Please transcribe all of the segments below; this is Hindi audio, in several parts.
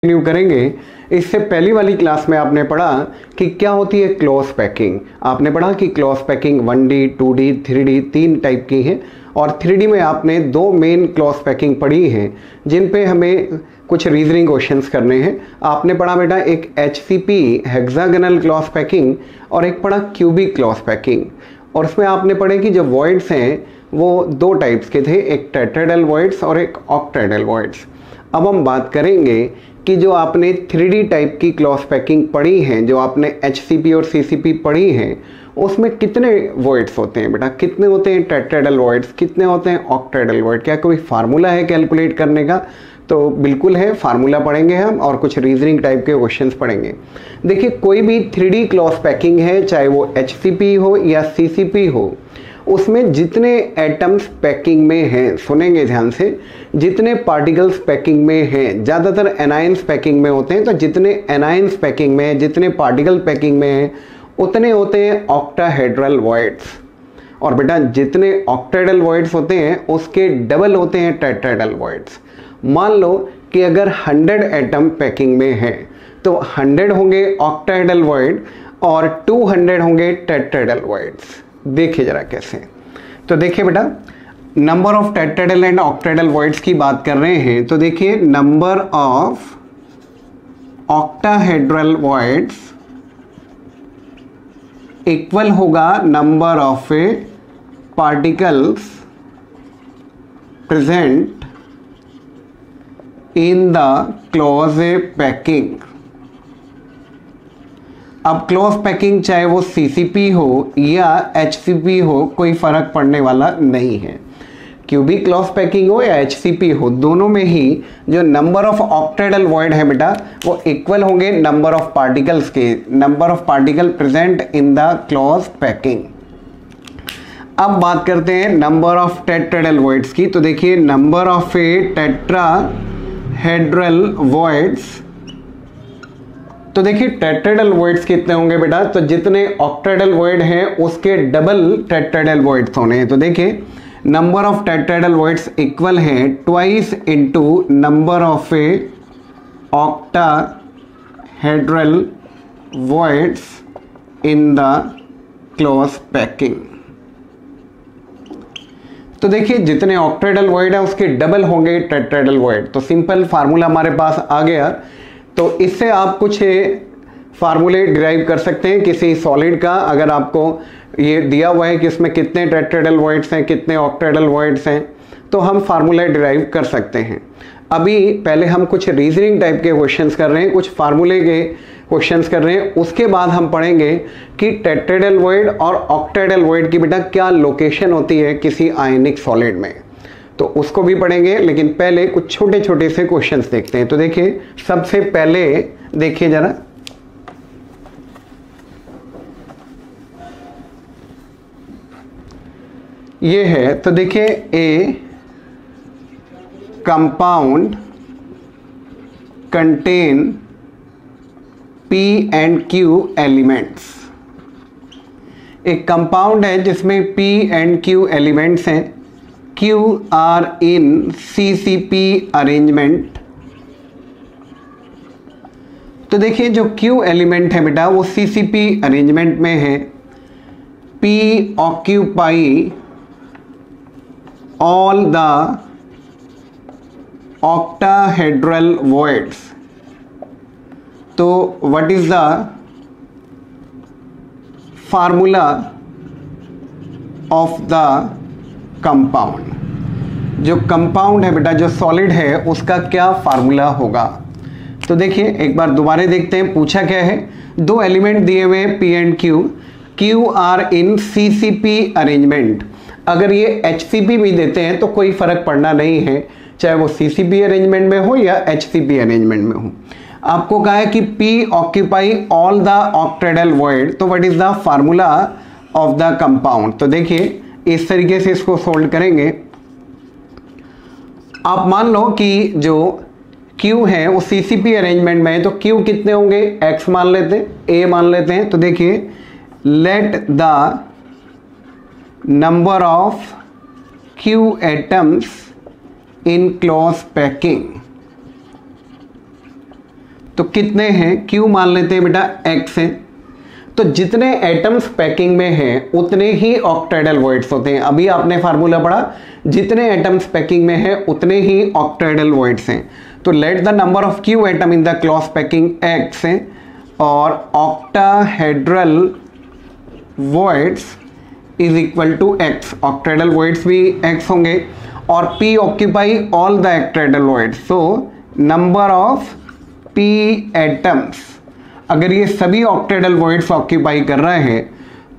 कंटिन्यू करेंगे। इससे पहली वाली क्लास में आपने पढ़ा कि क्या होती है क्लोज पैकिंग। आपने पढ़ा कि close packing 1D 2D 3D 3 type की है, और 3D में आपने 2 मेन क्लोज पैकिंग पढ़ी हैं जिन पे हमें कुछ रीजनिंग क्वेश्चंस करने हैं। आपने पढ़ा बेटा एक HCP हेक्सागोनल क्लोज पैकिंग और एक पढ़ा क्यूबिक क्लोज पैकिंग, और उसमें आपने पढ़े कि जो वॉइड्स हैं वो 2 टाइप्स के थे, एक टेट्राहेड्रल वॉइड्स और एक ऑक्टाहेड्रल वॉइड्स। अब हम बात करेंगे कि जो आपने 3D टाइप की क्लोज पैकिंग पढ़ी हैं, जो आपने HCP और CCP पढ़ी हैं, उसमें कितने वॉइड्स होते हैं बेटा, कितने होते हैं टेट्राहेड्रल वॉइड्स, कितने होते हैं ऑक्टाहेड्रल वॉइड। क्या कोई फार्मूला है कैलकुलेट करने का? तो बिल्कुल है, फार्मूला पढ़ेंगे हम और कुछ रीजनिंग टाइप के क्वेश्चंस पढ़ेंगे। देखिए कोई भी 3D क्लोज पैकिंग है, चाहे वो HCP हो या CCP हो, उसमें जितने एटम्स पैकिंग में हैं, सुनेंगे ध्यान से, जितने पार्टिकल्स पैकिंग में हैं, ज़्यादातर एनायंस पैकिंग में होते हैं, तो जितने एनायंस पैकिंग में, जितने पार्टिकल पैकिंग में हैं, उतने होते हैं ऑक्टाहेड्रल वॉइड्स। और बेटा जितने ऑक्टाहेड्रल वॉइड्स होते हैं उसके डबल होते हैं टेट्राहेड्रल वॉइड्स। मान लो कि अगर 100 एटम पैकिंग में है तो 100 होंगे ऑक्टाहेड्रल वॉइड और 200 होंगे टेट्राहेड्रल वॉइड्स। देखिए जरा कैसे। तो देखिए बेटा, number of tetrahedral and octahedral voids की बात कर रहे हैं, तो देखिए number of octahedral voids equal होगा number of particles present in the close packing. अब क्लोज पैकिंग चाहे वो CCP हो या HCP हो, कोई फर्क पड़ने वाला नहीं है। क्यूबिक क्लोज पैकिंग हो या HCP हो, दोनों में ही जो नंबर ऑफ ऑक्टाहेड्रल वॉइड है बेटा वो इक्वल होंगे नंबर ऑफ पार्टिकल्स के, number of particle present in the close packing. अब बात करते हैं नंबर ऑफ टेट्राहेड्रल वॉइड्स की। तो देखिए नंबर ऑफ टेट्राहेड्रल वॉइड्स, तो देखिए टेट्राहेड्रल वॉइड्स कितने होंगे बेटा, तो जितने ऑक्टाहेड्रल वॉइड हैं उसके डबल टेट्राहेड्रल वॉइड्स होने हैं। तो देखिए number of tetrahedral voids equal है twice into number of octahedral voids in the close packing. तो देखिए जितने ऑक्टाहेड्रल वॉइड है उसके डबल होंगे टेट्राहेड्रल वॉइड। तो सिंपल फार्मूला हमारे पास आ गया। तो इससे आप कुछ फार्मूले डिराइव कर सकते हैं किसी सॉलिड का। अगर आपको ये दिया हुआ है कि इसमें कितने टेट्राहेड्रल वॉइड्स हैं, कितने ऑक्टाहेड्रल वॉइड्स हैं, तो हम फार्मूले डिराइव कर सकते हैं। अभी पहले हम कुछ रीजनिंग टाइप के क्वेश्चंस कर रहे हैं, कुछ फार्मूले के क्वेश्चंस कर रहे हैं। उसके बाद हम पढ़ेंगे कि टेट्राहेड्रल वॉइड और ऑक्टाहेड्रल वॉइड की बेटा क्या लोकेशन होती है किसी आयनिक सॉलिड में, तो उसको भी पढ़ेंगे। लेकिन पहले कुछ छोटे छोटे से क्वेश्चंस देखते हैं। तो देखिए सबसे पहले देखिए जरा, ये है, तो देखिए a compound contain P and Q elements. एक कंपाउंड है जिसमें P and Q एलिमेंट्स हैं। Q are in CCP arrangement. तो देखिए जो Q एलिमेंट है बेटा वो CCP अरेंजमेंट में है। P occupy all the octahedral voids। तो what is the formula of the compound. जो कंपाउंड है बेटा, जो सॉलिड है, उसका क्या फार्मूला होगा। तो देखिए एक बार दोबारा देखते हैं पूछा क्या है। 2 एलिमेंट दिए हुए हैं P and Q। Q are in CCP arrangement. अगर ये HCP भी देते हैं तो कोई फर्क पड़ना नहीं है, चाहे वो CCP अरेंजमेंट में हो या HCP अरेंजमेंट में हो। आपको कहा है कि P occupy all the octahedral void, तो what is the formula of the compound. तो देखिए इस तरीके से इसको सोल्व करेंगे। आप मान लो कि जो Q है वो CCP अरेंजमेंट में है, तो Q कितने होंगे, X मान लेते हैं, A मान लेते हैं। तो देखिए let the number of Q atoms in close packing तो कितने हैं, Q मान लेते हैं बेटा X है। तो जितने एटम्स पैकिंग में हैं उतने ही ऑक्टेडल वॉइड्स होते हैं। अभी आपने फार्मूला पढ़ा, जितने एटम्स पैकिंग में हैं उतने ही ऑक्टेडल वॉइड्स हैं। तो let the number of Q atom in the close packing X है और octahedral voids is equal to X। Octahedral voids भी X होंगे और P occupy all the octahedral voids. So number of P atoms, अगर ये सभी ऑक्टेडल वॉइड्स ऑक्यूपाई कर रहे हैं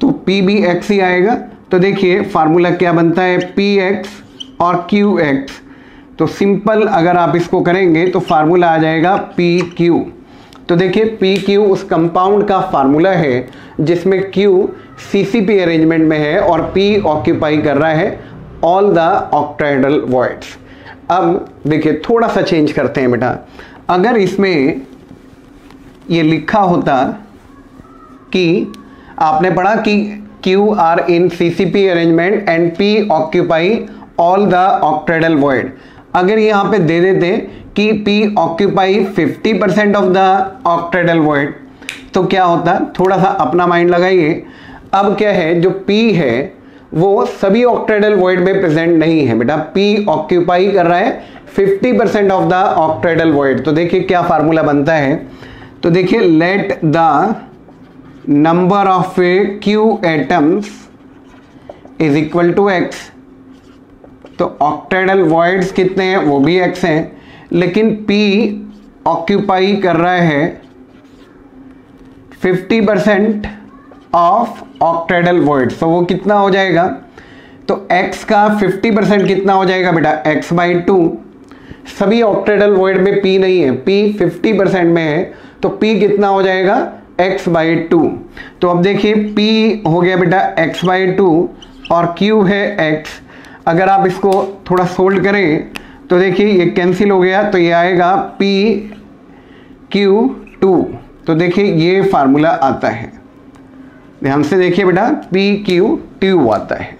तो P भी X ही आएगा। तो देखिए फार्मूला क्या बनता है, PX और QX। तो सिंपल अगर आप इसको करेंगे तो फार्मूला आ जाएगा PQ। तो देखिए PQ उस कंपाउंड का फार्मूला है जिसमें Q CCP अरेंजमेंट में है और P ऑक्यूपाई कर रहा है ऑल द ऑक्टेडल वॉइड्स। अब देखिए थोड़ा सा चेंज करते हैं बेटा। अगर इसमें ये लिखा होता कि आपने पढ़ा कि Q are in CCP arrangement and P occupy all the octahedral void, अगर यहाँ पे दे देते कि P occupy 50% of the octahedral void तो क्या होता, थोड़ा सा अपना माइंड लगाइए। अब क्या है, जो P है वो सभी ऑक्टेडल वॉइड में प्रेजेंट नहीं है बेटा, P ऑक्यूपाई कर रहा है 50% ऑफ द ऑक्टेडल वॉइड। तो देखिए क्या फार्मूला बनता है, तो देखिए let the number of Q atoms is equal to X। तो ऑक्टेडल वॉइड्स कितने हैं, वो भी X हैं, लेकिन P ऑक्यूपाई कर रहा है 50% ऑफ ऑक्टेडल वॉइड्स। तो वो कितना हो जाएगा, तो X का 50% कितना हो जाएगा बेटा, X/2। सभी ऑक्टेडल वॉइड में P नहीं है, P 50% में है, तो P कितना हो जाएगा, X/2। तो अब देखिए P हो गया बेटा X/2 और Q है X। अगर आप इसको थोड़ा सोल्ड करें तो देखिए ये कैंसिल हो गया, तो ये आएगा PQ2। तो देखिए ये फार्मूला आता है, ध्यान से देखिए बेटा, PQ2 आता है।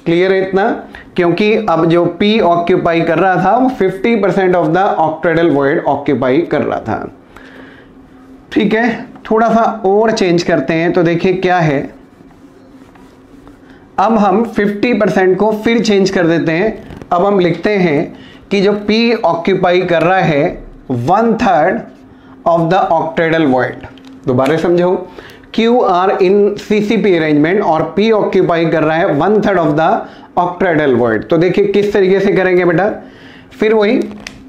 क्लियर है इतना, क्योंकि अब जो P ऑक्यूपाई कर रहा था वो 50% of the octahedral void occupy कर रहा था। ठीक है, थोड़ा सा और चेंज करते हैं। तो देखिए क्या है, अब हम 50% को फिर चेंज कर देते हैं। अब हम लिखते हैं कि जो P ऑक्यूपाई कर रहा है 1/3 ऑफ द ऑक्टेडल वॉइड। दोबारा समझो, Q are in CCP arrangement और P ऑक्यूपाई कर रहा है 1/3 ऑफ द ऑक्टेडल वॉइड। तो देखिए किस तरीके से करेंगे बेटा, फिर वही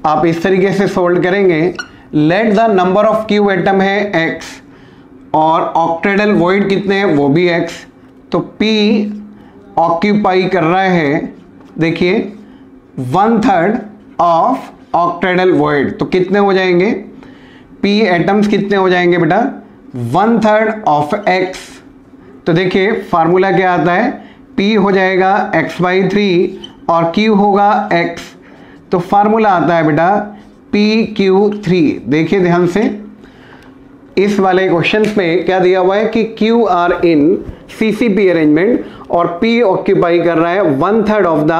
आप इस तरीके से सोल्व करेंगे। Late the number of Q atom है X और ऑक्टेडल वॉइड कितने हैं, वो भी X। तो P ऑक्यूपाई कर रहा है देखिए 1/3 ऑफ ऑक्टेडल वॉइड। तो कितने हो जाएंगे, P एटम्स कितने हो जाएंगे बेटा, 1/3 ऑफ X। तो देखिए फार्मूला क्या आता है, P हो जाएगा X/3 और Q होगा X। तो फार्मूला आता है बेटा PQ3। देखिए ध्यान से, इस वाले क्वेश्चन में क्या दिया हुआ है कि Q are in CCP arrangement और P ऑक्यूपाई कर रहा है 1/3 ऑफ द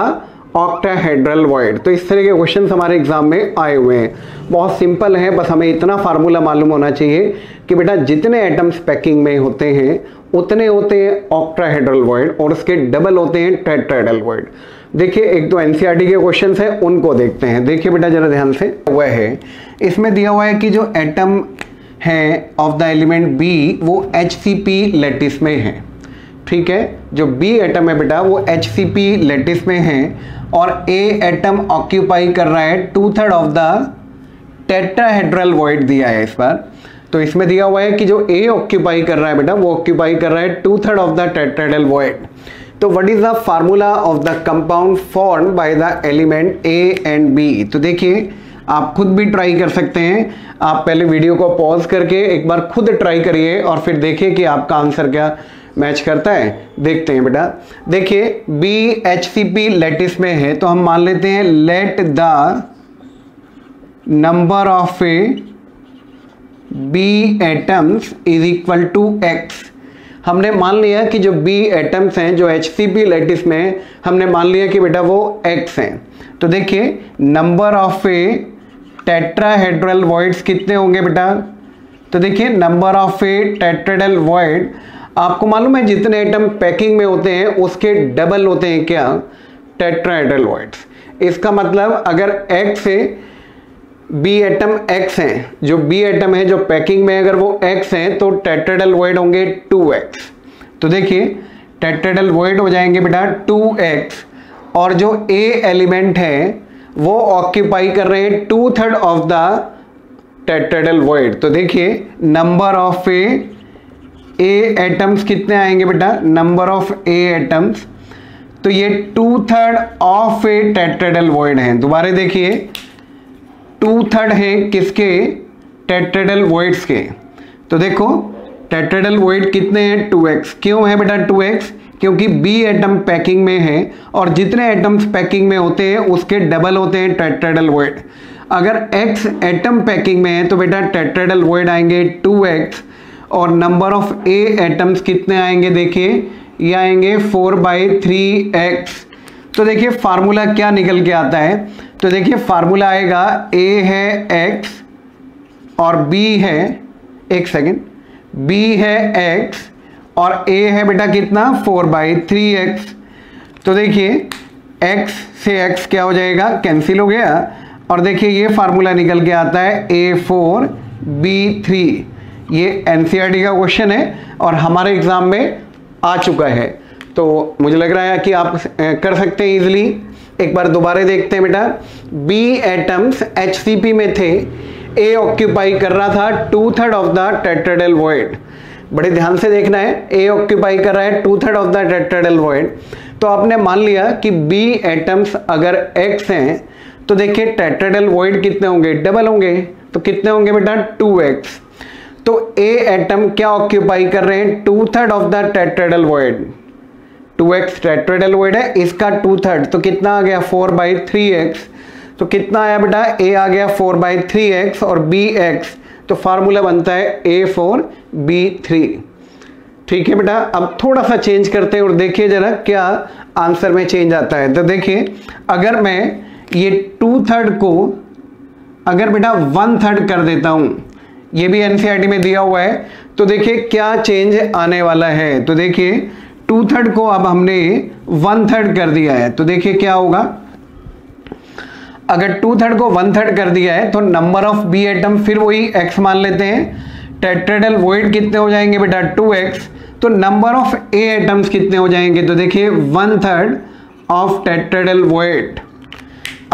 ऑक्टाहेड्रल वॉइड। तो इस तरह के क्वेश्चन हमारे एग्जाम में आए हुए हैं। बहुत सिंपल है, बस हमें इतना फार्मूला मालूम होना चाहिए कि बेटा जितने एटम्स पैकिंग में होते हैं उतने होते हैं ऑक्टाहेड्रल वॉइड और उसके डबल होते हैं टेट्राहेड्रल वॉइड। देखिए एक तो एनसीईआरटी के क्वेश्चंस हैं, उनको देखते हैं। देखिए बेटा जरा ध्यान से, वह है इसमें दिया हुआ है कि जो एटम है ऑफ द एलिमेंट B वो HCP लैटिस में है। ठीक है, जो B एटम है बेटा वो HCP लैटिस में है और A एटम ऑक्यूपाई कर रहा है 2/3 ऑफ द टेट्राहेड्रल वॉइड दिया है इस बार। तो इसमें दिया हुआ है कि जो A ऑक्यूपाई कर रहा है बेटा वो ऑक्यूपाई कर रहा है 2/3 ऑफ द टेट्राहेड्रल वॉइड। तो what is the formula of the compound formed by the element A and B। तो देखिए आप खुद भी ट्राई कर सकते हैं, आप पहले वीडियो को पॉज करके एक बार खुद ट्राई करिए और फिर देखिए कि आपका आंसर क्या मैच करता है। देखते हैं बेटा, देखिए B HCP लैटिस में है तो हम मान लेते हैं let the number of B atoms is equal to X। हमने मान लिया कि जो B एटम्स हैं जो HCP लैटिस में, हमने मान लिया कि बेटा वो X हैं। तो देखिए नंबर ऑफ टेट्राहेड्रल वॉइड्स कितने होंगे बेटा? तो देखिए number of A tetrahedral void, आपको मालूम है जितने एटम पैकिंग में होते हैं उसके डबल होते हैं क्या? Tetrahedral voids. इसका मतलब अगर x है, B एटम x हैं, जो B एटम है जो पैकिंग में अगर वो x हैं तो टेट्राहेड्रल वॉइड होंगे 2x। तो देखिए टेट्राहेड्रल वॉइड हो जाएंगे बेटा 2x, और जो A एलिमेंट है वो ऑक्यूपाई कर रहे हैं 2/3 ऑफ द टेट्राहेड्रल वॉइड। तो देखिए नंबर ऑफ A एटम्स कितने आएंगे बेटा? नंबर ऑफ A एटम्स, तो ये 2/3 ऑफ ए टेट्राहेड्रल वॉइड है। दोबारा देखिए 2/3 है किसके? टेट्राहेड्रल वॉइड्स के। तो देखो टेट्राहेड्रल वॉइड कितने हैं? 2x। क्यों है बेटा 2x? क्योंकि B एटम पैकिंग में है और जितने एटम्स पैकिंग में होते हैं उसके डबल होते हैं टेट्राहेड्रल वॉइड। अगर x एटम पैकिंग में है तो बेटा टेट्राहेड्रल वॉइड आएंगे 2x, और नंबर ऑफ A एटम्स कितने आएंगे? देखिए ये आएंगे 4/3x। तो देखिए फार्मूला क्या निकल के आता है? तो देखिए फार्मूला आएगा A है x और B है, एक सेकेंड, B है x और A है बेटा कितना? 4/3x। तो देखिए x से x क्या हो जाएगा? कैंसिल हो गया, और देखिए ये फार्मूला निकल के आता है A4B3। ये एनसीईआरटी का क्वेश्चन है और हमारे एग्जाम में आ चुका है, तो मुझे लग रहा है कि आप कर सकते हैं इजीली। एक बार दोबारा देखते हैं बेटा। B एटम्स HCP में थे, A ऑक्यूपाई कर रहा था 2/3 ऑफ द टेट्राहेड्रल वॉइड। बड़े ध्यान से देखना है, A ऑक्यूपाई कर रहा है 2/3 ऑफ द टेट्राहेड्रल वॉइड। तो आपने मान लिया कि B एटम्स अगर X हैं तो देखिए टेट्राहेड्रल वॉइड कितने होंगे? डबल होंगे। तो कितने होंगे बेटा? 2x। तो A एटम क्या ऑक्यूपाई कर रहे हैं? 2/3 of the tetrahedral void. 2x tetrahedral void है, इसका 2/3, तो कितना आ गया? 4/3x। तो कितना आया बेटा? A आ गया 4/3x और B x, तो फार्मूला बनता है A4B3। ठीक है बेटा, अब थोड़ा सा चेंज करते हैं और देखिए जरा क्या आंसर में चेंज आता है। तो देखिए अगर मैं ये 2/3 को अगर बेटा 1/3 कर देता हूं, ये भी एनसीईआरटी में दिया हुआ है, तो देखिए क्या चेंज आने वाला है। तो देखिए 2/3 को अब हमने 1/3 कर दिया है, तो देखिए क्या होगा? अगर 2/3 को 1/3 कर दिया है तो नंबर ऑफ B एटम, फिर वही x मान लेते हैं, टेट्राहेड्रल वॉइड कितने हो जाएंगे बेटा? 2x। तो नंबर ऑफ A एटम्स कितने हो जाएंगे? तो देखिए 1/3 ऑफ टेट्राहेड्रल वॉइड।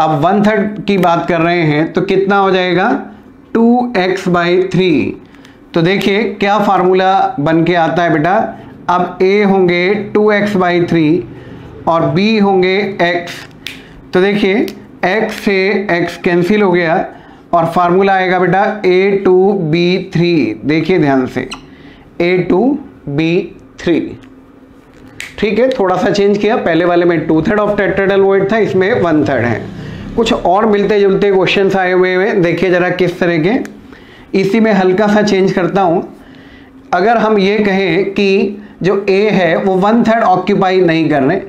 अब 1/3 की बात कर रहे हैं तो कितना हो जाएगा? 2x/3। तो देखिए क्या फार्मूला बन के आता है बेटा? अब A होंगे 2x/3 और B होंगे x। तो देखिए x से x कैंसिल हो गया और फार्मूला आएगा बेटा A2B3। देखिए ध्यान से A2B3। ठीक है, थोड़ा सा चेंज किया, पहले वाले में 2/3 ऑफ टेट्राहेड्रल वॉइड था, इसमें 1/3 है। कुछ और मिलते जुलते क्वेश्चंस आए हुए हैं, देखिए जरा किस तरह के। इसी में हल्का सा चेंज करता हूं। अगर हम ये कहें कि जो A है वो 1/3 ऑक्यूपाई नहीं कर रहे,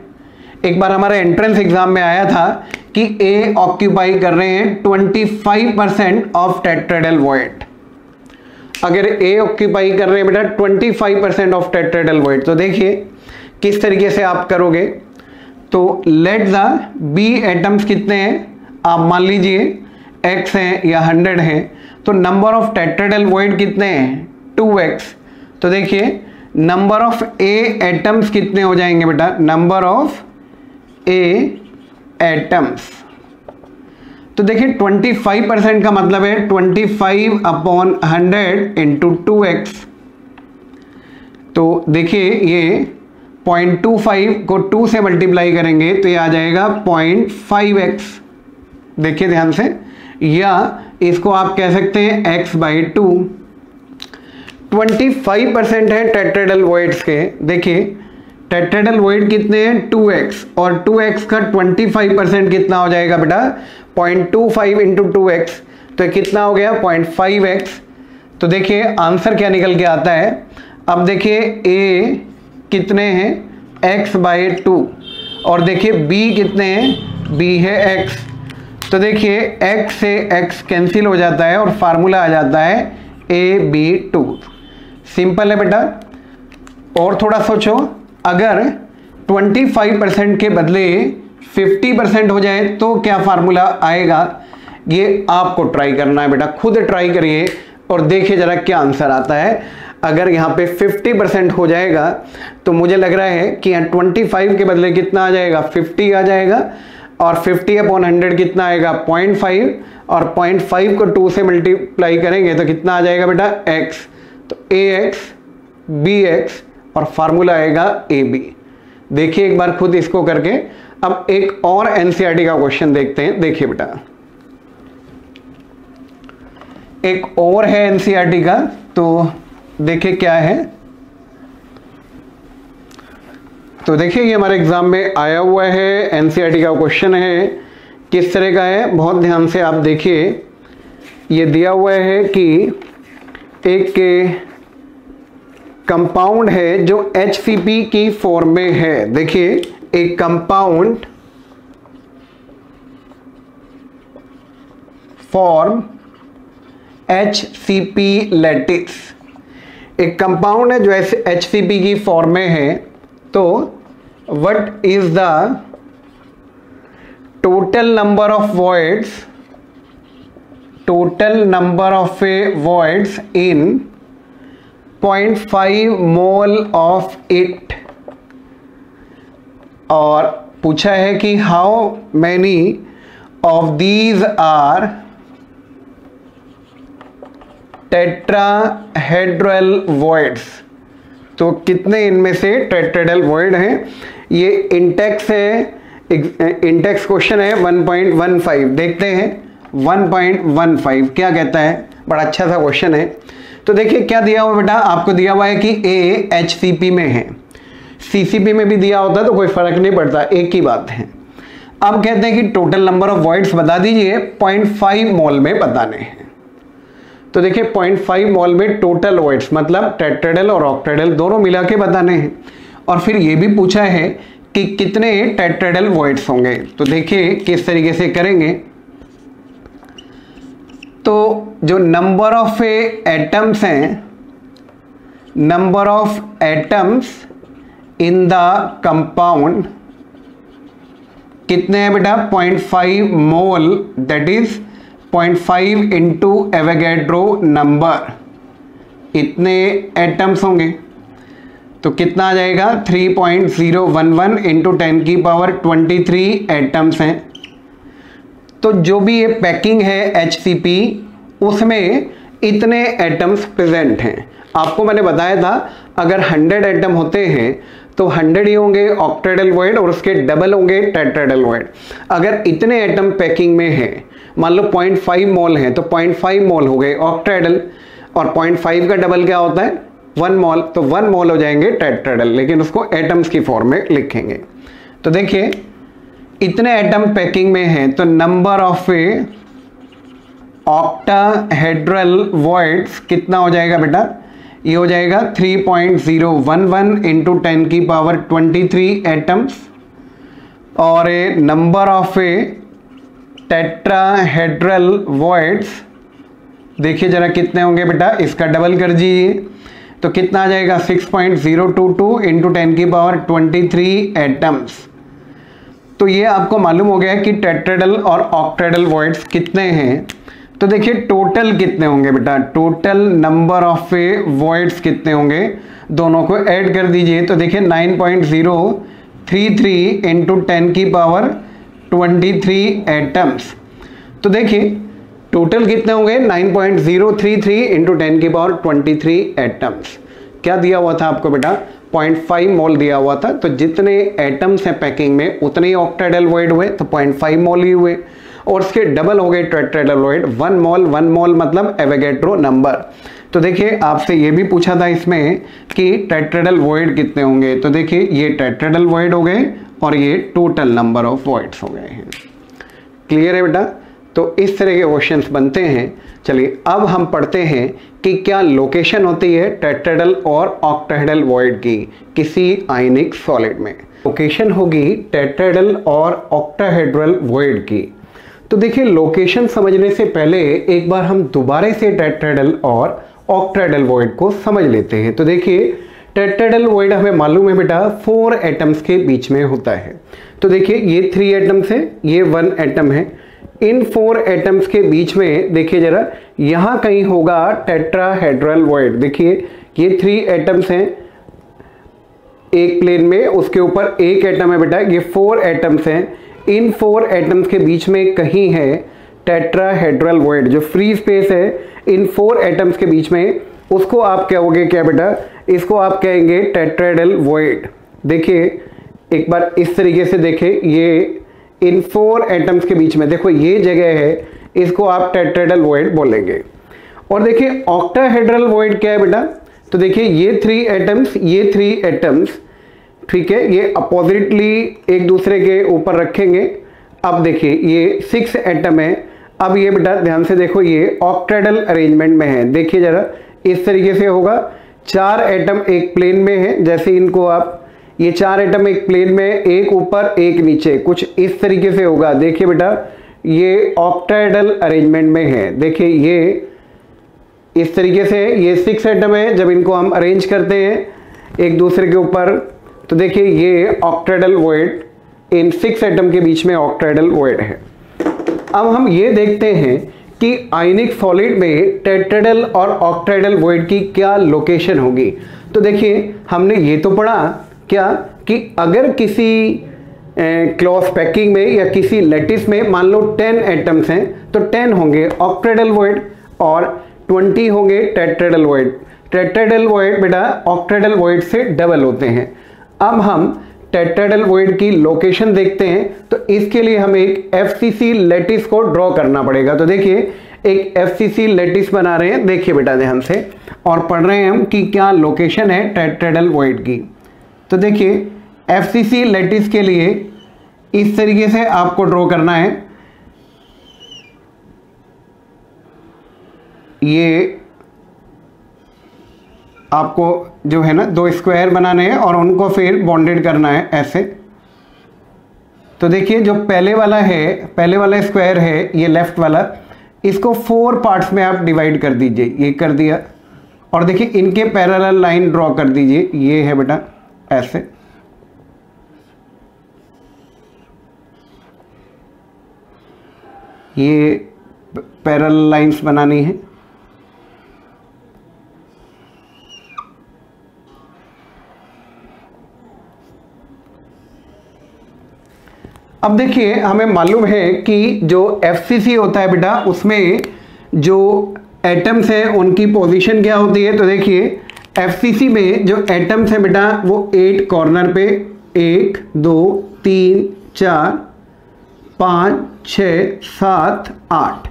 एक बार हमारे एंट्रेंस एग्जाम में आया था कि A ऑक्यूपाई कर रहे हैं 25% ऑफ टेट्राहेड्रल वॉइड। अगर A ऑक्यूपाई कर रहे हैं बेटा 25% ऑफ टेट्राहेड्रल वॉइड, तो देखिए किस तरीके से आप करोगे। तो लेट द B एटम्स कितने हैं, आप मान लीजिए x हैं या 100 हैं, तो नंबर ऑफ टेट्राहेड्रल वॉइड कितने हैं? 2x। तो देखिए नंबर ऑफ A एटम्स कितने हो जाएंगे बेटा? नंबर ऑफ A एटम्स, तो देखिए 25% का मतलब है 25/100 इंटू 2x। तो देखिए ये 0.25 को 2 से मल्टीप्लाई करेंगे तो ये आ जाएगा 0.5x। देखिए ध्यान से, या इसको आप कह सकते हैं x/2। 25% है टेट्राहेड्रल वॉइड्स के। देखिए टेट्राहेड्रल वॉइड कितने हैं? 2x, और 2x का 25% कितना हो जाएगा बेटा? 0.25 इंटू 2x, तो कितना हो गया? 0.5x। तो देखिए आंसर क्या निकल के आता है। अब देखिए A कितने हैं? x/2, और देखिए B कितने हैं? B है x। तो देखिए x से x कैंसिल हो जाता है और फार्मूला आ जाता है AB2। सिंपल है बेटा। और थोड़ा सोचो, अगर 25% के बदले 50% हो जाए तो क्या फार्मूला आएगा, ये आपको ट्राई करना है बेटा। खुद ट्राई करिए और देखिए जरा क्या आंसर आता है। अगर यहाँ पे 50% हो जाएगा तो मुझे लग रहा है कि यहाँ 25 के बदले कितना आ जाएगा, 50 आ जाएगा। और 50/100 कितना आएगा, 0.5। और 0.5 को 2 से मल्टीप्लाई करेंगे तो कितना आ जाएगा बेटा, x। तो ax bx और फार्मूला आएगा ab। देखिए एक बार खुद इसको करके। अब एक और एनसीईआरटी का क्वेश्चन देखते हैं। देखिए बेटा, एक और है एनसीईआरटी का, तो देखिए क्या है। तो देखिए ये हमारे एग्जाम में आया हुआ है, एनसीईआरटी का क्वेश्चन है। किस तरह का है, बहुत ध्यान से आप देखिए। ये दिया हुआ है कि एक कंपाउंड है जो HCP की फॉर्म में है। देखिए एक कंपाउंड फॉर्म HCP लैटिस, एक कंपाउंड है जो ऐसे HCP की फॉर्म में है। तो what is the total number of voids, total number of voids in 0.5 mole of it. और पूछा है कि how many of these are tetrahedral voids. तो कितने इनमें से टेट्राहेड्रल वॉइड हैं। ये इंटेक्स है, इंटेक्स क्वेश्चन है 1.15। देखते हैं 1.15 क्या कहता है। बड़ा अच्छा सा क्वेश्चन है। तो देखिए क्या दिया हुआ बेटा, आपको दिया हुआ है कि A HCP में है, CCP में भी दिया होता तो कोई फर्क नहीं पड़ता, एक ही बात है। अब कहते हैं कि टोटल नंबर ऑफ वॉइड्स बता दीजिए, 0.5 मोल में बताने हैं। तो देखिए 0.5 मोल में टोटल वॉइड्स मतलब टेट्राहेड्रल और ऑक्टाहेड्रल दोनों मिला के बताने हैं। और फिर ये भी पूछा है कि कितने टेट्राहेड्रल वॉइड्स होंगे। तो देखिए किस तरीके से करेंगे। तो जो नंबर ऑफ एटम्स हैं, number of atoms in the compound कितने हैं बेटा, 0.5 mole, that is 0.5 into Avogadro number, इतने एटम्स होंगे। तो कितना आ जाएगा, 3.011 इंटू 10 की पावर 23 एटम्स हैं। तो जो भी ये पैकिंग है HCP, उसमें इतने एटम्स प्रेजेंट हैं। आपको मैंने बताया था अगर 100 एटम होते हैं तो 100 ही होंगे ऑक्टाहेड्रल वॉइड और उसके डबल होंगे टेट्राहेड्रल वॉइड। अगर इतने एटम पैकिंग में है, मान लो 0.5 मोल है तो 0.5 मोल हो गए ऑक्टाहेड्रल, और 0.5 का डबल क्या होता है, 1 मोल। तो 1 मोल हो जाएंगे टेट्राहेड्रल, लेकिन उसको एटम्स की फॉर्म में लिखेंगे। तो देखिए इतने एटम पैकिंग में हैं तो नंबर ऑफ ऑक्टाहेड्रल वॉइड्स कितना हो जाएगा बेटा, ये हो जाएगा 3.011 इंटू 10 की पावर 23 एटम्स। और नंबर ऑफ टेट्राहेड्रल वॉइड्स देखिए जरा कितने होंगे बेटा, इसका डबल कर दीजिए तो कितना आ जाएगा, 6.022 इंटू 10 की पावर 23 एटम्स। तो ये आपको मालूम हो गया कि टेट्राहेड्रल और ऑक्टाहेड्रल वॉइड्स कितने हैं। तो देखिए टोटल कितने होंगे बेटा, टोटल नंबर ऑफ वॉइड्स कितने होंगे, दोनों को ऐड कर दीजिए। तो देखिए 9.033 इंटू 10 की पावर 23 एटम्स। तो देखिए टोटल कितने होंगे, 9.033 इंटू 10 की पावर 23 एटम्स। क्या दिया हुआ था आपको बेटा, 0.5 मोल दिया हुआ था। तो जितने एटम्स हैं पैकिंग में उतने ही ऑक्टाहेड्रल वॉइड हुए, तो 0.5 मोल ही हुए। और उसके डबल हो गए टेट्राहेड्रल वॉइड, 1 मोल। 1 मोल मतलब एवोगैड्रो नंबर। तो देखिए आपसे ये भी पूछा था इसमें कि टेट्राहेड्रल वॉइड कितने होंगे। तो देखिए ये टेट्राहेड्रल वॉइड हो गए और ये टोटल नंबर ऑफ वॉइड्स हो गए हैं। क्लियर है बेटा। तो इस तरह के क्वेश्चंस बनते हैं। चलिए अब हम पढ़ते हैं कि क्या लोकेशन होती है टेट्राहेड्रल और ऑक्टाहेड्रल वॉइड की किसी आयनिक सॉलिड में। लोकेशन होगी टेट्राहेड्रल और ऑक्टाहेड्रल वॉइड की। तो देखिए लोकेशन समझने से पहले एक बार हम दोबारा से टेट्राहेड्रल और ऑक्टाहेड्रल वॉइड को समझ लेते हैं। तो देखिए टेट्राहेड्रल वॉइड हमें मालूम है बेटा 4 एटम्स के बीच में होता है। तो देखिए ये 3 एटम्स है, ये 1 एटम है। इन 4 एटम्स के बीच में देखिए जरा यहाँ कहीं होगा टेट्राहेड्रल वॉइड। देखिए ये 3 एटम्स हैं एक प्लेन में, उसके ऊपर एक एटम है बेटा, ये 4 एटम्स हैं। इन 4 एटम्स के बीच में कहीं है टेट्राहेड्रल वॉइड। जो फ्री स्पेस है इन 4 एटम्स के बीच में, उसको आप कहोगे क्या बेटा, इसको आप कहेंगे टेट्राहेड्रल वॉइड। देखिए एक बार इस तरीके से देखें, ये इन 4 एटम्स के बीच में देखो ये जगह है, इसको आप टेट्राहेड्रल वॉइड बोलेंगे। और देखिए ऑक्टाहेड्रल वॉइड क्या है बेटा, तो देखिए ये 3 एटम्स, ये 3 एटम्स, ठीक है, ये अपोजिटली एक दूसरे के ऊपर रखेंगे। अब देखिए ये 6 एटम है। अब ये बेटा ध्यान से देखो ये ऑक्टाहेड्रल अरेंजमेंट में है। देखिए जरा इस तरीके से होगा, 4 एटम एक प्लेन में है, जैसे इनको आप, ये 4 एटम एक प्लेन में, एक ऊपर एक नीचे, कुछ इस तरीके से होगा। देखिए बेटा ये ऑक्टाहेड्रल अरेंजमेंट में है। देखिए ये इस तरीके से, ये 6 एटम है, जब इनको हम अरेंज करते हैं एक दूसरे के ऊपर, तो देखिए ये ऑक्टाहेड्रल वॉइड, इन 6 एटम के बीच में ऑक्टाहेड्रल वॉइड है। अब हम ये देखते हैं कि आयनिक सॉलिड में टेट्राहेड्रल और ऑक्टाहेड्रल वॉइड की क्या लोकेशन होगी। तो देखिए हमने ये तो पढ़ा क्या कि अगर किसी क्लॉज पैकिंग में या किसी लैटिस में मान लो 10 एटम्स हैं, तो 10 होंगे ऑक्टाहेड्रल वॉइड और 20 होंगे टेट्राहेड्रल वॉइड। टेट्राहेड्रल वॉइड बेटा ऑक्टाहेड्रल वॉइड से डबल होते हैं। अब हम टेट्राहेड्रल वॉइड की लोकेशन देखते हैं, तो इसके लिए हमें एक एफसीसी लैटिस को ड्रॉ करना पड़ेगा। तो देखिए एक एफसीसी लैटिस बना रहे हैं, देखिए बेटा ध्यान से, और पढ़ रहे हैं हम कि क्या लोकेशन है टेट्राहेड्रल वॉइड की। तो देखिए एफसीसी लैटिस के लिए इस तरीके से आपको ड्रॉ करना है। ये आपको जो है ना 2 स्क्वायर बनाने हैं और उनको फिर बॉन्डेड करना है ऐसे। तो देखिए जो पहले वाला है, पहले वाला स्क्वायर है ये लेफ्ट वाला, इसको 4 पार्ट्स में आप डिवाइड कर दीजिए, ये कर दिया। और देखिए इनके पैरेलल लाइन ड्रॉ कर दीजिए, ये है बेटा ऐसे। ये पैरेलल लाइंस बनानी है। अब देखिए हमें मालूम है कि जो एफसीसी होता है बेटा, उसमें जो एटम्स हैं उनकी पोजीशन क्या होती है। तो देखिए एफसीसी में जो एटम्स हैं बेटा वो 8 कॉर्नर पे, 1 2 3 4 5 6 7 8,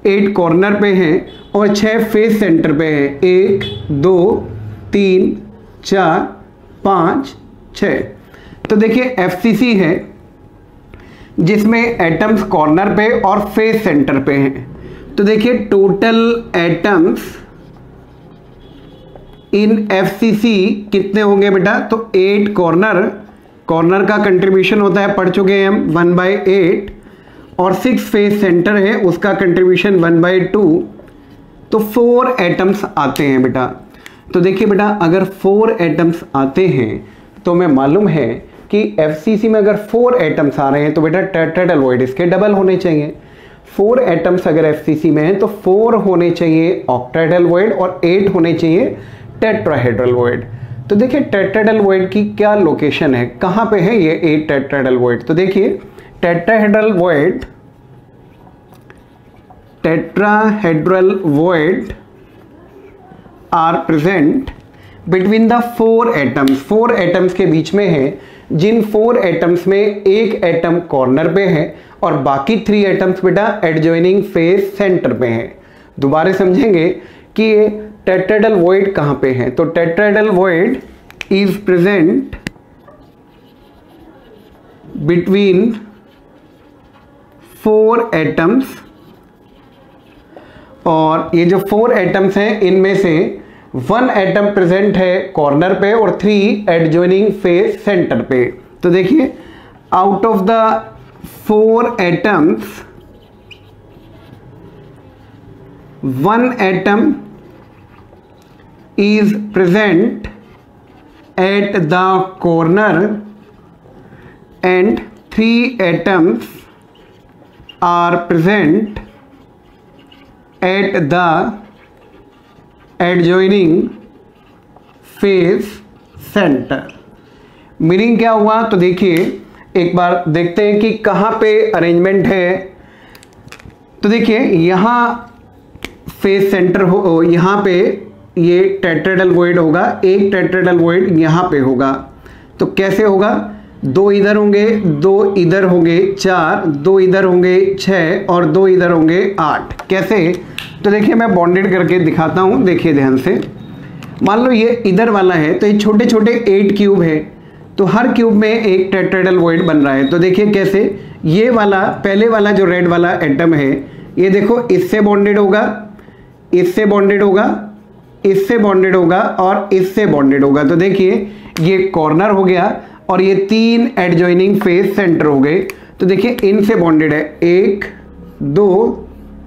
8 कॉर्नर पे हैं और 6 फेस सेंटर पे हैं, 1 2 3 4 5 6। तो देखिए एफसीसी है जिसमें एटम्स कॉर्नर पे और फेस सेंटर पे हैं। तो देखिए टोटल एटम्स इन एफसीसी कितने होंगे बेटा, तो 8 कॉर्नर, कॉर्नर का कंट्रीब्यूशन होता है, पढ़ चुके हैं हम 1/8, और 6 फेस सेंटर है उसका कंट्रीब्यूशन 1/2, तो 4 एटम्स आते हैं बेटा। तो देखिए बेटा अगर 4 एटम्स आते हैं तो हमें मालूम है कि एफसीसी में अगर 4 एटम्स आ रहे हैं तो बेटा टेट्राहेड्रल वॉइड इसके डबल होने चाहिए। 4 एटम्स अगर एफसीसी में हैं तो 4 होने चाहिए ऑक्टाहेड्रल वॉइड और 8 होने चाहिए टेट्राहेड्रल वॉइड। तो देखिए टेट्राहेड्रल वॉइड की क्या लोकेशन है, कहाँ पे है ये 8 टेट्राहेड्रल वॉइड। तो देखिए tetrahedral void, tetrahedral void are present between the 4 atoms, 4 atoms के बीच में है, जिन 4 एटम्स में एक एटम कॉर्नर पे है और बाकी 3 एटम्स बेटा एडजॉइनिंग फेस सेंटर पे हैं। दोबारा समझेंगे कि ये टेट्राहेड्रल वॉइड कहाँ पे है। तो tetrahedral void is present between 4 atoms, और ये जो 4 एटम्स हैं इनमें से 1 एटम प्रेजेंट है कॉर्नर पे और 3 एडजॉइनिंग फेस सेंटर पे। तो देखिए out of the 4 atoms 1 atom is present at the corner and 3 atoms are present at the adjoining face center। Meaning क्या हुआ? तो देखिए एक बार देखते हैं कि कहाँ पे अरेंजमेंट है। तो देखिए यहाँ फेस सेंटर हो, यहाँ पे ये टेट्राहेड्रल वॉइड होगा, एक टेट्राहेड्रल वॉइड यहाँ पे होगा। तो कैसे होगा? 2 इधर होंगे, 2 इधर होंगे 4, 2 इधर होंगे 6 और 2 इधर होंगे 8। कैसे? तो देखिए मैं बॉन्डेड करके दिखाता हूँ, देखिए ध्यान से। मान लो ये इधर वाला है तो ये छोटे छोटे 8 क्यूब है, तो हर क्यूब में एक टेट्राहेड्रल वॉइड बन रहा है। तो देखिए कैसे, ये वाला पहले वाला जो रेड वाला एटम है ये देखो इससे बॉन्डेड होगा, इससे बॉन्डेड होगा, इससे बॉन्डेड होगा और इससे बॉन्डेड होगा। तो देखिए ये कॉर्नर हो गया और ये 3 एडजॉइनिंग फेस सेंटर हो गए। तो देखिए इनसे बॉन्डेड है 1 2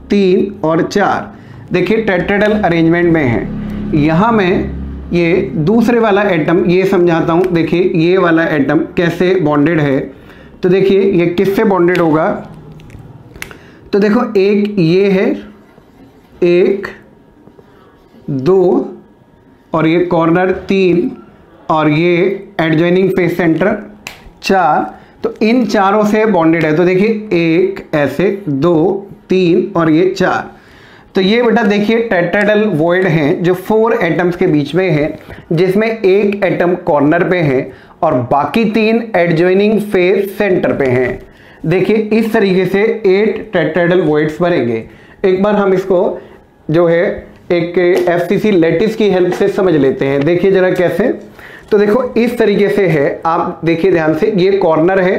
3 और 4। देखिए टेट्राहेड्रल अरेंजमेंट में है। यहाँ मैं ये दूसरे वाला एटम ये समझाता हूँ। देखिए ये वाला एटम कैसे बॉन्डेड है। तो देखिए ये किससे बॉन्डेड होगा? तो देखो एक ये है, 1 2 और ये कॉर्नर 3 और ये एडजॉइनिंग फेस सेंटर 4। तो इन चारों से बॉन्डेड है। तो देखिए 1 ऐसे, 2 3 और ये 4। तो ये बेटा देखिए टेट्राहेड्रल वॉइड हैं जो 4 एटम्स के बीच में है, जिसमें एक एटम कॉर्नर पे है और बाकी 3 एडजॉइनिंग फेस सेंटर पे हैं। देखिए इस तरीके से 8 टेट्राहेड्रल वॉइड्स बनेंगे। एक बार हम इसको जो है एक एफसीसी लैटिस की हेल्प से समझ लेते हैं। देखिए जरा कैसे। तो देखो इस तरीके से है, आप देखिए ध्यान से। ये कॉर्नर है,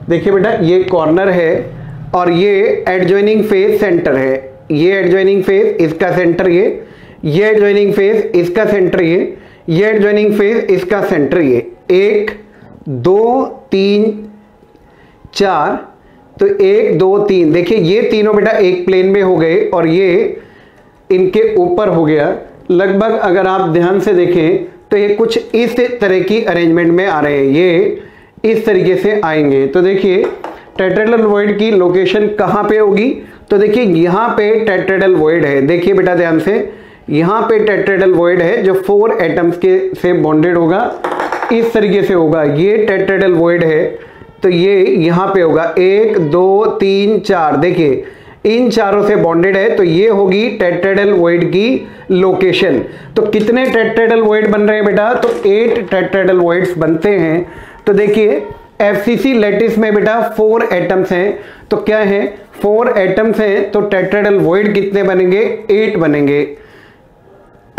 देखिए बेटा ये कॉर्नर है और ये एडजॉइनिंग फेस सेंटर है। ये एडजॉइनिंग फेस, इसका सेंटर ये एडजॉइनिंग फेस, इसका सेंटर ये एडजॉइनिंग फेस, इसका सेंटर ये। 1 2 3 4। तो 1 2 3 देखिए ये तीनों बेटा एक प्लेन में हो गए और ये इनके ऊपर हो गया। लगभग अगर आप ध्यान से देखें तो ये कुछ इस तरह की अरेंजमेंट में आ रहे हैं, ये इस तरीके से आएंगे। तो देखिए टेट्राहेड्रल वॉइड की लोकेशन कहाँ पे होगी? तो देखिए यहाँ पे टेट्राहेड्रल वॉइड है। देखिए बेटा ध्यान से, यहाँ पे टेट्राहेड्रल वॉइड है जो 4 एटम्स के से बॉन्डेड होगा। इस तरीके से होगा। ये टेट्राहेड्रल वॉइड है तो ये यहाँ पे होगा 1 2 3 4। देखिए इन चारों से बॉन्डेड है तो ये होगी टेट्राहेड्रल वॉइड की लोकेशन। तो कितने टेट्राहेड्रल वॉइड बन रहे हैं बेटा? तो 8 टेट्राहेड्रल वॉइड्स बनते हैं। तो देखिए एफसीसी लैटिस में बेटा 4 एटम्स हैं। तो क्या है? 4 एटम्स हैं तो टेट्राहेड्रल वॉइड कितने बनेंगे? 8 बनेंगे।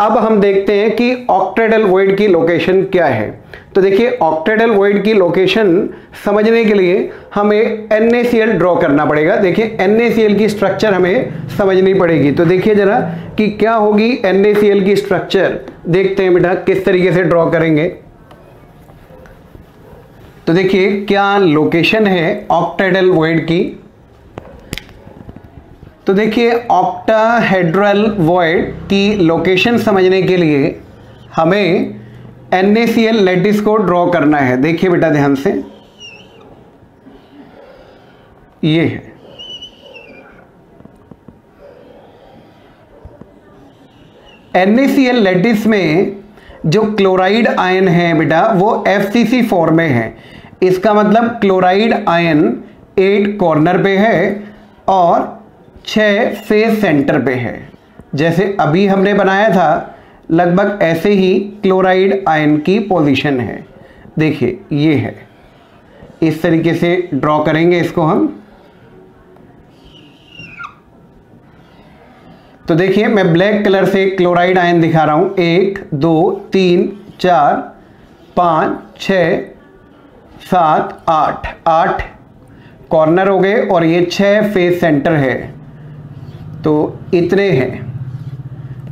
अब हम देखते हैं कि ऑक्टाहेड्रल वॉइड की लोकेशन क्या है। तो देखिए ऑक्टाहेड्रल वॉइड की लोकेशन समझने के लिए हमें NaCl ड्रॉ करना पड़ेगा। देखिए NaCl की स्ट्रक्चर हमें समझनी पड़ेगी। तो देखिए जरा कि क्या होगी NaCl की स्ट्रक्चर। देखते हैं बेटा किस तरीके से ड्रॉ करेंगे। तो देखिए क्या लोकेशन है ऑक्टाहेड्रल वॉइड की। तो देखिए ऑक्टाहेड्रल वॉइड की लोकेशन समझने के लिए हमें NaCl लैटिस को ड्रॉ करना है। देखिए बेटा ध्यान से, ये है। NaCl लैटिस में जो क्लोराइड आयन है बेटा वो FCC फॉर्म में है। इसका मतलब क्लोराइड आयन 8 कॉर्नर पे है और 6 फेस सेंटर पे है। जैसे अभी हमने बनाया था लगभग ऐसे ही क्लोराइड आयन की पोजीशन है। देखिए ये है, इस तरीके से ड्रॉ करेंगे इसको हम। तो देखिए मैं ब्लैक कलर से क्लोराइड आयन दिखा रहा हूं। 1 2 3 4 5 6 7 8 कॉर्नर हो गए और ये 6 फेस सेंटर है। तो इतने हैं।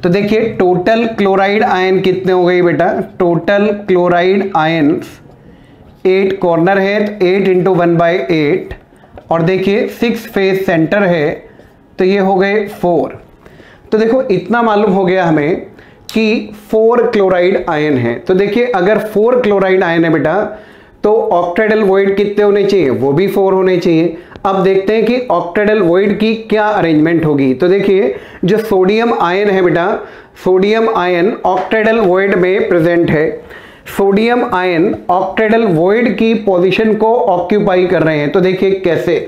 तो देखिए टोटल क्लोराइड आयन कितने हो गए बेटा? टोटल क्लोराइड आयंस 8 कॉर्नर है तो 8 × 1/8 और देखिए 6 फेस सेंटर है तो ये हो गए 4। तो देखो इतना मालूम हो गया हमें कि 4 क्लोराइड आयन है। तो देखिए अगर 4 क्लोराइड आयन है बेटा तो ऑक्टेडल वॉइड कितने होने चाहिए, वो भी 4 होने चाहिए। अब देखते हैं कि ऑक्टेडल वॉइड की क्या अरेंजमेंट होगी। तो देखिए जो सोडियम आयन है बेटा, सोडियम आयन ऑक्टेडल वॉइड में प्रेजेंट है। सोडियम आयन ऑक्टेडल वॉइड की पोजीशन को ऑक्यूपाई कर रहे हैं। तो देखिए कैसे,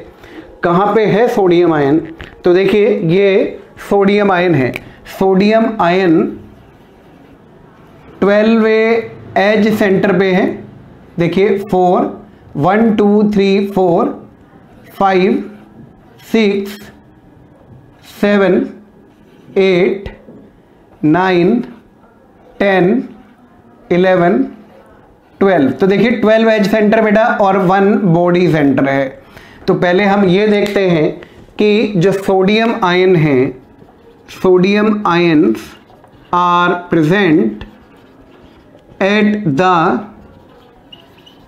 कहाँ पे है सोडियम आयन, तो देखिए ये सोडियम आयन है। सोडियम आयन 12वें एज सेंटर पे है। देखिए 4 1 2 3 4 5 6 7 8 9 10 11 12। तो देखिए 12 एज सेंटर बेटा और 1 बॉडी सेंटर है। तो पहले हम ये देखते हैं कि जो सोडियम आयन है, sodium ions are present at the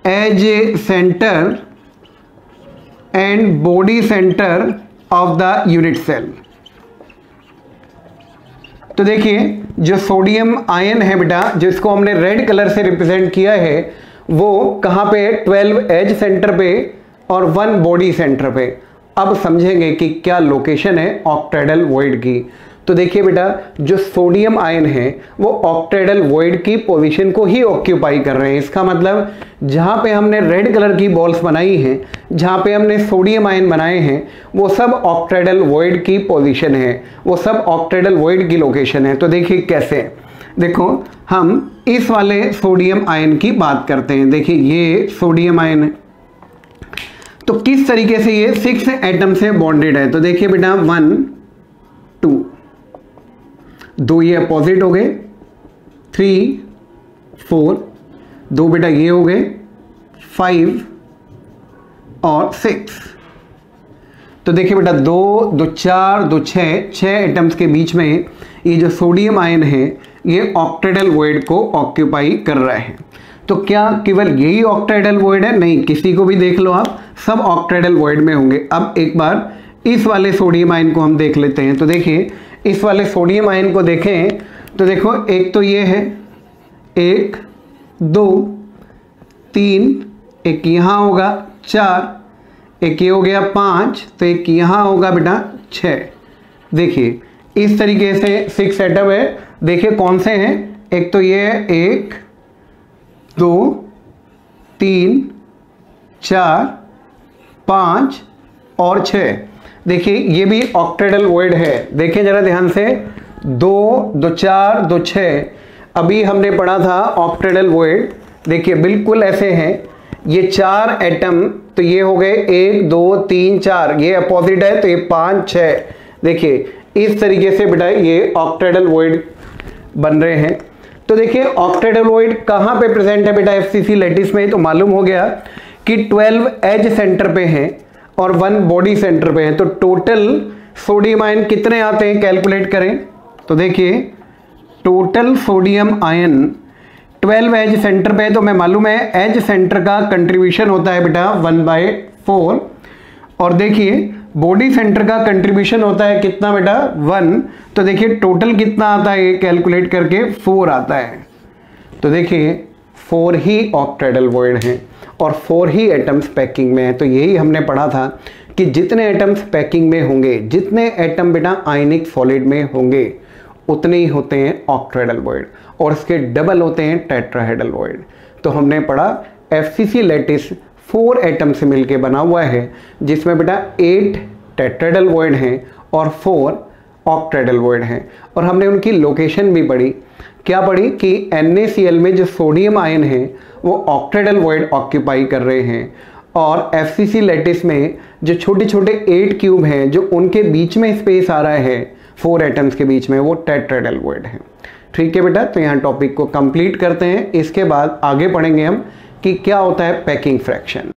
edge centre and body centre of the unit cell. तो देखिए जो सोडियम आयन है बेटा, जिसको हमने रेड कलर से रिप्रेजेंट किया है, वो कहाँ पे है, 12 एज सेंटर पे और 1 बॉडी सेंटर पे। अब समझेंगे कि क्या लोकेशन है ऑक्टेडल वॉइड की। तो देखिए बेटा जो सोडियम आयन है वो ऑक्टेडल वॉइड की पोजीशन को ही ऑक्यूपाई कर रहे हैं। इसका मतलब जहाँ पे हमने रेड कलर की बॉल्स बनाई हैं, जहाँ पे हमने सोडियम आयन बनाए हैं, वो सब ऑक्टेडल वॉइड की पोजीशन है, वो सब ऑक्टेडल वॉइड की लोकेशन है। तो देखिए कैसे, देखो हम इस वाले सोडियम आयन की बात करते हैं। देखिए ये सोडियम आयन है, तो किस तरीके से ये 6 एटम से बॉन्डेड है। तो देखिए बेटा 1 2 2 ये अपोजिट हो गए, 3 4 2 बेटा ये हो गए, 5 और 6। तो देखिए बेटा 2 2 4 2 6 एटम्स के बीच में ये जो सोडियम आयन है ये ऑक्टेडल वॉइड को ऑक्यूपाई कर रहा है। तो क्या केवल यही ऑक्टेडल वॉइड है? नहीं, किसी को भी देख लो आप, सब ऑक्टेडल वॉइड में होंगे। अब एक बार इस वाले सोडियम आयन को हम देख लेते हैं। तो देखिए इस वाले सोडियम आयन को देखें तो देखो एक तो ये है 1 2 3, एक यहाँ होगा 4, एक ये हो गया 5, तो एक यहाँ होगा बेटा 6। देखिए इस तरीके से 6 एटम है। देखिए कौन से हैं, एक तो ये है 1 2 3 4 5 और 6। देखिए ये भी ऑक्टेडल वॉइड है। देखिए जरा ध्यान से, 2 2 4 2 6 अभी हमने पढ़ा था ऑक्टेडल वॉइड। देखिए बिल्कुल ऐसे हैं, ये 4 एटम, तो ये हो गए 1 2 3 4, ये अपोजिट है तो ये 5 6। देखिए इस तरीके से बेटा ये ऑक्टेडल वॉइड बन रहे हैं। तो देखिए ऑक्टेडल वॉइड कहाँ पे प्रेजेंट है बेटा, एफसीसी लैटिस में। तो मालूम हो गया कि 12 एज सेंटर पे हैं और 1 बॉडी सेंटर पे है। तो टोटल सोडियम आयन कितने आते हैं कैलकुलेट करें। तो देखिए total sodium ion 12 edge centre पे है, तो मैं मालूम है एज सेंटर का कंट्रीब्यूशन होता है बेटा 1/4। और देखिए बॉडी सेंटर का कंट्रीब्यूशन होता है कितना बेटा, 1। तो देखिए टोटल कितना आता है ये कैलकुलेट करके 4 आता है। तो देखिए 4 ही ऑक्टेडल वॉइड हैं और 4 ही एटम्स पैकिंग में है। तो यही हमने पढ़ा था कि जितने एटम्स पैकिंग में होंगे, जितने एटम बेटा आयनिक सॉलिड में होंगे, उतने ही होते हैं ऑक्टेडल वॉइड और इसके डबल होते हैं टेट्राहेड्रल वॉइड। तो हमने पढ़ा एफसीसी लैटिस 4 एटम से मिलके बना हुआ है, जिसमें बेटा 8 टेट्राहेड्रल वॉइड हैं और 4 ऑक्टेडल वॉइड हैं। और हमने उनकी लोकेशन भी पढ़ी। क्या पढ़ी कि NaCl में जो सोडियम आयन है वो ऑक्टेडल वॉइड ऑक्यूपाई कर रहे हैं और एफसीसी लैटिस में जो छोटे छोटे 8 क्यूब हैं, जो उनके बीच में स्पेस आ रहा है 4 एटम्स के बीच में, वो टेट्राहेड्रल वॉइड है। ठीक है बेटा, तो यहाँ टॉपिक को कंप्लीट करते हैं। इसके बाद आगे पढ़ेंगे हम कि क्या होता है पैकिंग फ्रैक्शन।